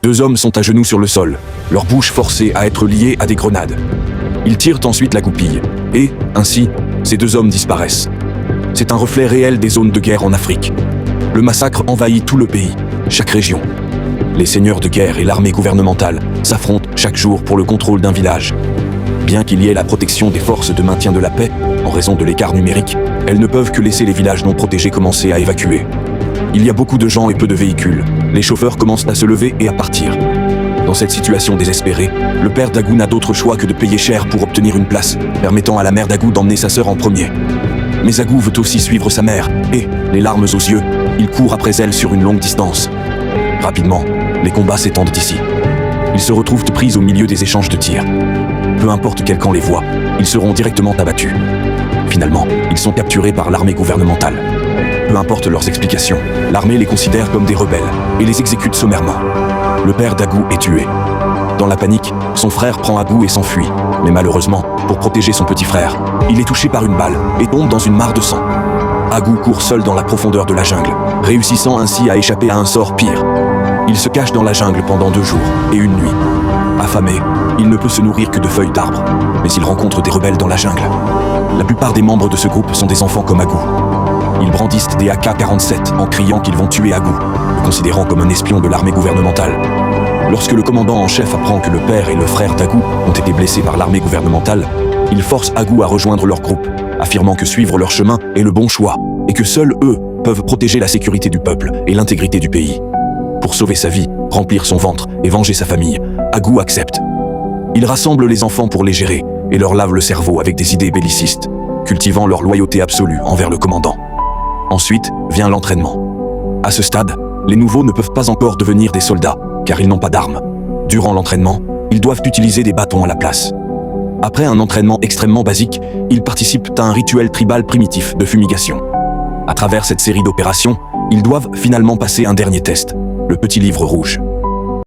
2 hommes sont à genoux sur le sol, leur bouche forcée à être liée à des grenades. Ils tirent ensuite la goupille, et, ainsi, ces 2 hommes disparaissent. C'est un reflet réel des zones de guerre en Afrique. Le massacre envahit tout le pays, chaque région. Les seigneurs de guerre et l'armée gouvernementale s'affrontent chaque jour pour le contrôle d'un village. Bien qu'il y ait la protection des forces de maintien de la paix, en raison de l'écart numérique, elles ne peuvent que laisser les villages non protégés commencer à évacuer. Il y a beaucoup de gens et peu de véhicules. Les chauffeurs commencent à se lever et à partir. Dans cette situation désespérée, le père d'Agou n'a d'autre choix que de payer cher pour obtenir une place, permettant à la mère d'Agou d'emmener sa sœur en premier. Mais Agou veut aussi suivre sa mère, et, les larmes aux yeux, il court après elle sur une longue distance. Rapidement, les combats s'étendent ici. Ils se retrouvent pris au milieu des échanges de tirs. Peu importe quel camp les voit, ils seront directement abattus. Finalement, ils sont capturés par l'armée gouvernementale. Peu importe leurs explications, l'armée les considère comme des rebelles et les exécute sommairement. Le père d'Agou est tué. Dans la panique, son frère prend Agou et s'enfuit. Mais malheureusement, pour protéger son petit frère, il est touché par une balle et tombe dans une mare de sang. Agou court seul dans la profondeur de la jungle, réussissant ainsi à échapper à un sort pire. Il se cache dans la jungle pendant 2 jours et une nuit. Affamé, il ne peut se nourrir que de feuilles d'arbres, mais il rencontre des rebelles dans la jungle. La plupart des membres de ce groupe sont des enfants comme Agou. Ils brandissent des AK-47 en criant qu'ils vont tuer Agou, le considérant comme un espion de l'armée gouvernementale. Lorsque le commandant en chef apprend que le père et le frère d'Agou ont été blessés par l'armée gouvernementale, il force Agou à rejoindre leur groupe, affirmant que suivre leur chemin est le bon choix et que seuls eux peuvent protéger la sécurité du peuple et l'intégrité du pays. Pour sauver sa vie, remplir son ventre et venger sa famille, Agou accepte. Il rassemble les enfants pour les gérer et leur lave le cerveau avec des idées bellicistes, cultivant leur loyauté absolue envers le commandant. Ensuite vient l'entraînement. À ce stade, les nouveaux ne peuvent pas encore devenir des soldats, car ils n'ont pas d'armes. Durant l'entraînement, ils doivent utiliser des bâtons à la place. Après un entraînement extrêmement basique, ils participent à un rituel tribal primitif de fumigation. À travers cette série d'opérations, ils doivent finalement passer un dernier test, le petit livre rouge.